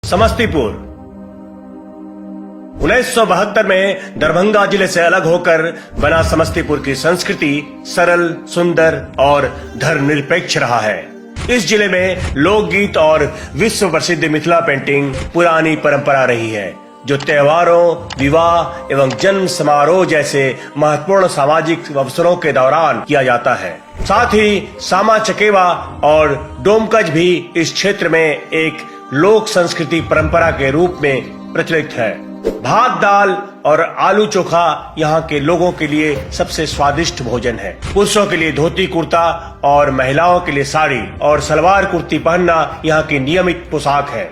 समस्तीपुर 1972 में दरभंगा जिले से अलग होकर बना समस्तीपुर की संस्कृति सरल, सुंदर और धर्मनिरपेक्ष रहा है। इस जिले में लोकगीत और विश्व प्रसिद्ध मिथिला पेंटिंग पुरानी परंपरा रही है, जो त्योहारों, विवाह एवं जन्म समारोह जैसे महत्वपूर्ण सामाजिक अवसरों के दौरान किया जाता है। साथ ही सामा चकेवा और डोमकच भी इस क्षेत्र में एक लोक संस्कृति परंपरा के रूप में प्रचलित है। भात, दाल और आलू चोखा यहाँ के लोगों के लिए सबसे स्वादिष्ट भोजन है। पुरुषों के लिए धोती कुर्ता और महिलाओं के लिए साड़ी और सलवार कुर्ती पहनना यहाँ की नियमित पोशाक है।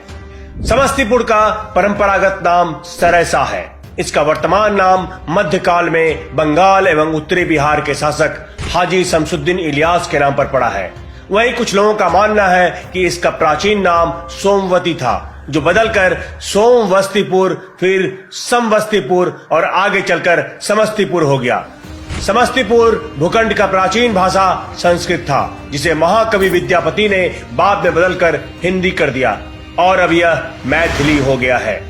समस्तीपुर का परंपरागत नाम सरैसा है। इसका वर्तमान नाम मध्यकाल में बंगाल एवं उत्तरी बिहार के शासक हाजी शमसुद्दीन इलियास के नाम पर पड़ा है। वहीं कुछ लोगों का मानना है कि इसका प्राचीन नाम सोमवती था, जो बदलकर सोमवस्तीपुर, फिर समवस्तीपुर और आगे चलकर समस्तीपुर हो गया। समस्तीपुर भूखंड का प्राचीन भाषा संस्कृत था, जिसे महाकवि विद्यापति ने बाद में बदलकर हिंदी कर दिया और अब यह मैथिली हो गया है।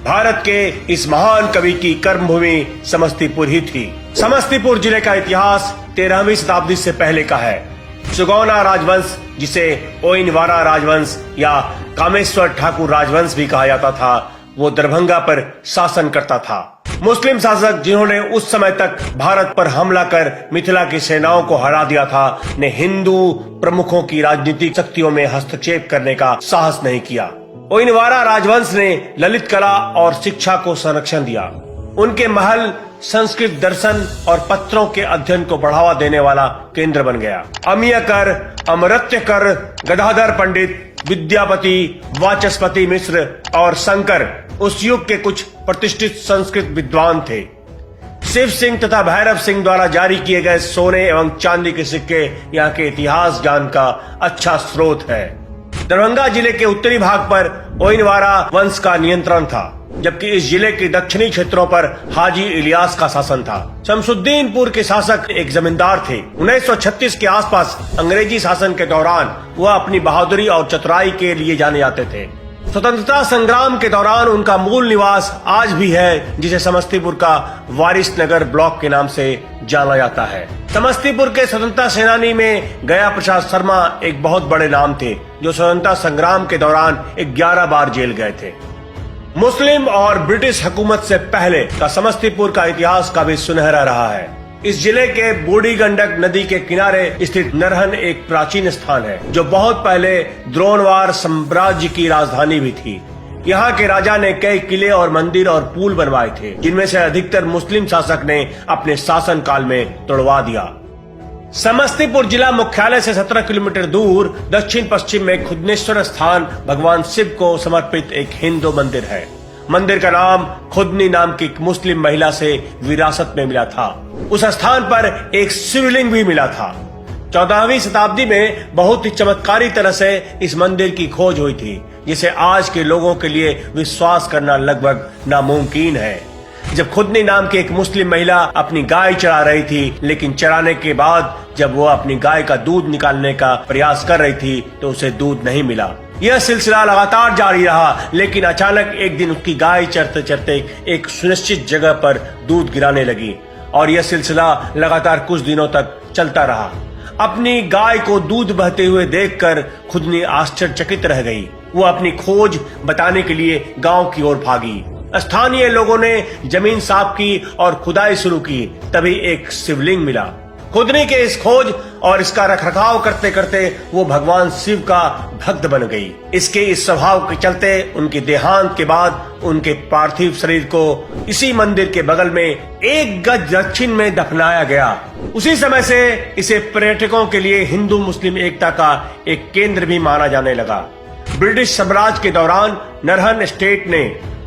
भारत के इस महान कवि की कर्मभूमि समस्तीपुर ही थी। समस्तीपुर जिले का इतिहास 13वीं शताब्दी से पहले का है। सुगौना राजवंश, जिसे ओइनवारा राजवंश या कामेश्वर ठाकुर राजवंश भी कहा जाता था, वो दरभंगा पर शासन करता था। मुस्लिम शासक, जिन्होंने उस समय तक भारत पर हमला कर मिथिला की सेनाओं को हरा दिया था, ने हिंदू प्रमुखों की राजनीतिक शक्तियों में हस्तक्षेप करने का साहस नहीं किया। ओइनवारा राजवंश ने ललित कला और शिक्षा को संरक्षण दिया। उनके महल संस्कृत दर्शन और पत्रों के अध्ययन को बढ़ावा देने वाला केंद्र बन गया। अमियकर, अमृत्यकर, गदाधर पंडित, विद्यापति, वाचस्पति मिश्र और शंकर उस युग के कुछ प्रतिष्ठित संस्कृत विद्वान थे। शिव सिंह तथा भैरव सिंह द्वारा जारी किए गए सोने एवं चांदी के सिक्के यहाँ के इतिहास ज्ञान का अच्छा स्रोत है। दरभंगा जिले के उत्तरी भाग पर ओइनवारा वंश का नियंत्रण था, जबकि इस जिले के दक्षिणी क्षेत्रों पर हाजी इलियास का शासन था। शमसुद्दीनपुर के शासक एक जमींदार थे। 1936 के आसपास अंग्रेजी शासन के दौरान वह अपनी बहादुरी और चतुराई के लिए जाने जाते थे। स्वतंत्रता संग्राम के दौरान उनका मूल निवास आज भी है, जिसे समस्तीपुर का वारिसनगर ब्लॉक के नाम से जाना जाता है। समस्तीपुर के स्वतंत्रता सेनानी में गया प्रसाद शर्मा एक बहुत बड़े नाम थे, जो स्वतंत्रता संग्राम के दौरान 11 बार जेल गए थे। मुस्लिम और ब्रिटिश हुकूमत से पहले का समस्तीपुर का इतिहास काफी सुनहरा रहा है। इस जिले के बूढ़ी गंडक नदी के किनारे स्थित नरहन एक प्राचीन स्थान है, जो बहुत पहले द्रोणवार साम्राज्य की राजधानी भी थी। यहाँ के राजा ने कई किले और मंदिर और पुल बनवाए थे, जिनमें से अधिकतर मुस्लिम शासक ने अपने शासन काल में तोड़वा दिया। समस्तीपुर जिला मुख्यालय से 17 किलोमीटर दूर दक्षिण पश्चिम में खुदनेश्वर स्थान भगवान शिव को समर्पित एक हिंदू मंदिर है। मंदिर का नाम खुदनी नाम की एक मुस्लिम महिला से विरासत में मिला था। उस स्थान पर एक शिवलिंग भी मिला था। 14वीं शताब्दी में बहुत ही चमत्कारी तरह से इस मंदिर की खोज हुई थी, जिसे आज के लोगों के लिए विश्वास करना लगभग नामुमकिन है। जब खुदनी नाम की एक मुस्लिम महिला अपनी गाय चरा रही थी, लेकिन चराने के बाद जब वो अपनी गाय का दूध निकालने का प्रयास कर रही थी, तो उसे दूध नहीं मिला। यह सिलसिला लगातार जारी रहा, लेकिन अचानक एक दिन उसकी गाय चरते चरते एक सुनिश्चित जगह पर दूध गिराने लगी और यह सिलसिला लगातार कुछ दिनों तक चलता रहा। अपनी गाय को दूध बहते हुए देखकर खुदनी आश्चर्यचकित रह गई। वो अपनी खोज बताने के लिए गांव की ओर भागी। स्थानीय लोगों ने जमीन साफ की और खुदाई शुरू की, तभी एक शिवलिंग मिला। खुदनी के इस खोज और इसका रखरखाव करते करते वो भगवान शिव का भक्त बन गई। इसके इस स्वभाव के चलते उनके देहांत के बाद उनके पार्थिव शरीर को इसी मंदिर के बगल में 1 गज दक्षिण में दफनाया गया। उसी समय से इसे पर्यटकों के लिए हिंदू मुस्लिम एकता का एक केंद्र भी माना जाने लगा। ब्रिटिश साम्राज्य के दौरान नरहन स्टेट ने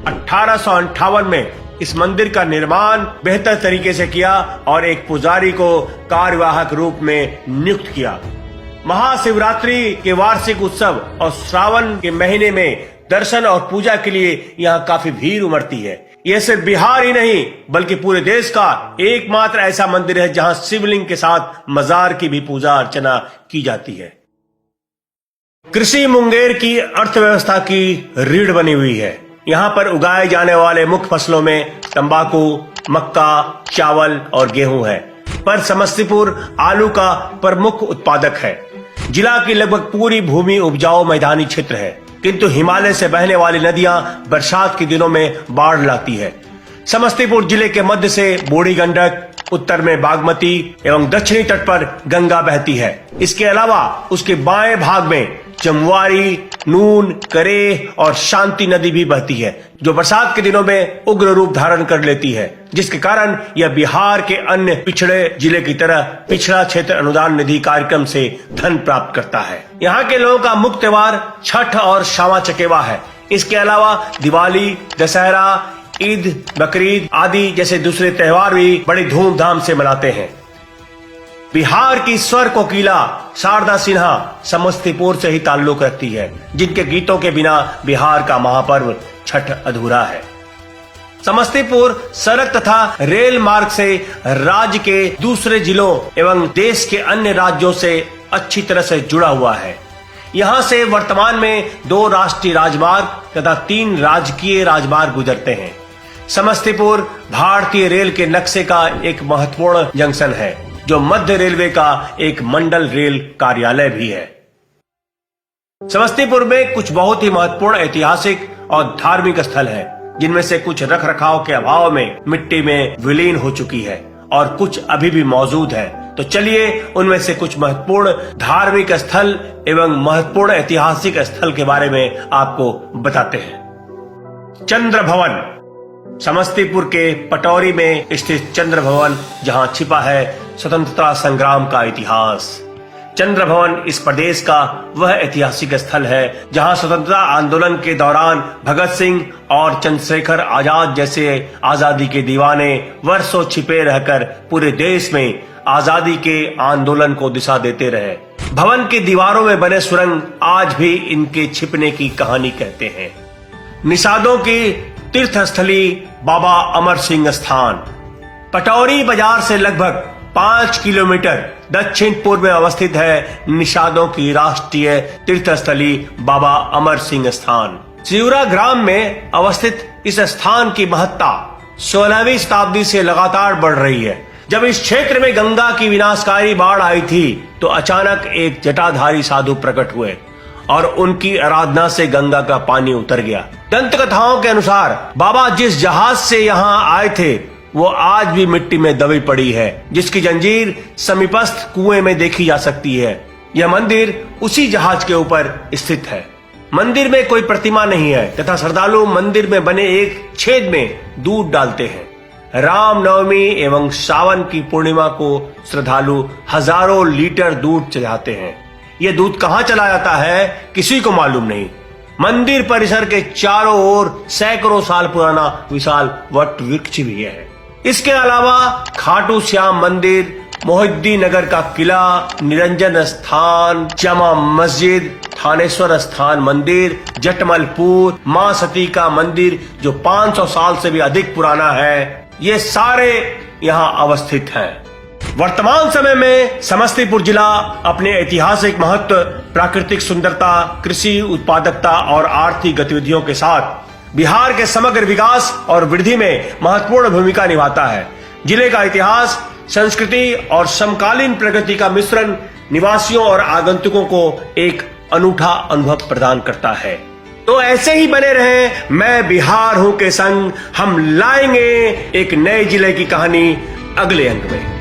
1858 में इस मंदिर का निर्माण बेहतर तरीके से किया और एक पुजारी को कार्यवाहक रूप में नियुक्त किया। महाशिवरात्रि के वार्षिक उत्सव और श्रावण के महीने में दर्शन और पूजा के लिए यहाँ काफी भीड़ उमड़ती है। यह सिर्फ बिहार ही नहीं, बल्कि पूरे देश का एकमात्र ऐसा मंदिर है जहाँ शिवलिंग के साथ मजार की भी पूजा अर्चना की जाती है। कृषि मुंगेर की अर्थव्यवस्था की रीढ़ बनी हुई है। यहाँ पर उगाए जाने वाले मुख्य फसलों में तंबाकू, मक्का, चावल और गेहूं है, पर समस्तीपुर आलू का प्रमुख उत्पादक है। जिला की लगभग पूरी भूमि उपजाऊ मैदानी क्षेत्र है, किंतु हिमालय से बहने वाली नदियां बरसात के दिनों में बाढ़ लाती है। समस्तीपुर जिले के मध्य से बूढ़ी गंडक, उत्तर में बागमती एवं दक्षिणी तट पर गंगा बहती है। इसके अलावा उसके बाएं भाग में जमुआरी, नून, करेह और शांति नदी भी बहती है, जो बरसात के दिनों में उग्र रूप धारण कर लेती है, जिसके कारण यह बिहार के अन्य पिछड़े जिले की तरह पिछड़ा क्षेत्र अनुदान निधि कार्यक्रम से धन प्राप्त करता है। यहाँ के लोगों का मुख्य त्योहार छठ और श्यामा चकेवा है। इसके अलावा दिवाली, दशहरा, ईद, बकरीद आदि जैसे दूसरे त्योहार भी बड़ी धूमधाम से मनाते हैं। बिहार की स्वर कोकिला शारदा सिन्हा समस्तीपुर से ही ताल्लुक रखती है, जिनके गीतों के बिना बिहार का महापर्व छठ अधूरा है। समस्तीपुर सड़क तथा रेल मार्ग से राज्य के दूसरे जिलों एवं देश के अन्य राज्यों से अच्छी तरह से जुड़ा हुआ है। यहाँ से वर्तमान में 2 राष्ट्रीय राजमार्ग तथा 3 राजकीय राजमार्ग गुजरते हैं। समस्तीपुर भारतीय रेल के नक्शे का एक महत्वपूर्ण जंक्शन है, जो मध्य रेलवे का एक मंडल रेल कार्यालय भी है। समस्तीपुर में कुछ बहुत ही महत्वपूर्ण ऐतिहासिक और धार्मिक स्थल हैं, जिनमें से कुछ रखरखाव के अभाव में मिट्टी में विलीन हो चुकी है और कुछ अभी भी मौजूद है। तो चलिए उनमें से कुछ महत्वपूर्ण धार्मिक स्थल एवं महत्वपूर्ण ऐतिहासिक स्थल के बारे में आपको बताते हैं। चंद्र भवन, समस्तीपुर के पटौरी में स्थित चंद्र भवन, जहां छिपा है स्वतंत्रता संग्राम का इतिहास। चंद्र भवन इस प्रदेश का वह ऐतिहासिक स्थल है जहां स्वतंत्रता आंदोलन के दौरान भगत सिंह और चंद्रशेखर आजाद जैसे आजादी के दीवाने वर्षों छिपे रहकर पूरे देश में आजादी के आंदोलन को दिशा देते रहे। भवन की दीवारों में बने सुरंग आज भी इनके छिपने की कहानी कहते हैं। निषादों की तीर्थस्थली बाबा अमर सिंह स्थान पटौरी बाजार से लगभग 5 किलोमीटर दक्षिण पूर्व में अवस्थित है। निषादों की राष्ट्रीय तीर्थस्थली बाबा अमर सिंह स्थान सिउरा ग्राम में अवस्थित इस स्थान की महत्ता 16वीं शताब्दी से लगातार बढ़ रही है। जब इस क्षेत्र में गंगा की विनाशकारी बाढ़ आई थी, तो अचानक एक जटाधारी साधु प्रकट हुए और उनकी आराधना से गंगा का पानी उतर गया। दंत कथाओं के अनुसार बाबा जिस जहाज से यहाँ आए थे, वो आज भी मिट्टी में दबी पड़ी है, जिसकी जंजीर समीपस्थ कुएं में देखी जा सकती है। यह मंदिर उसी जहाज के ऊपर स्थित है। मंदिर में कोई प्रतिमा नहीं है तथा श्रद्धालु मंदिर में बने एक छेद में दूध डालते हैं। रामनवमी एवं सावन की पूर्णिमा को श्रद्धालु हजारों लीटर दूध चढ़ाते हैं। यह दूध कहाँ चला जाता है, किसी को मालूम नहीं। मंदिर परिसर के चारों ओर सैकड़ों साल पुराना विशाल वट वृक्ष भी है। इसके अलावा खाटू श्याम मंदिर, मोहिद्दी नगर का किला, निरंजन स्थान, जमा मस्जिद, थानेश्वर स्थान मंदिर, जटमलपुर, मां सती का मंदिर जो 500 साल से भी अधिक पुराना है, ये सारे यहाँ अवस्थित हैं। वर्तमान समय में समस्तीपुर जिला अपने ऐतिहासिक महत्व, प्राकृतिक सुंदरता, कृषि उत्पादकता और आर्थिक गतिविधियों के साथ बिहार के समग्र विकास और वृद्धि में महत्वपूर्ण भूमिका निभाता है। जिले का इतिहास, संस्कृति और समकालीन प्रगति का मिश्रण निवासियों और आगंतुकों को एक अनूठा अनुभव प्रदान करता है। तो ऐसे ही बने रहें मैं बिहार हूं के संग। हम लाएंगे एक नए जिले की कहानी अगले अंक में।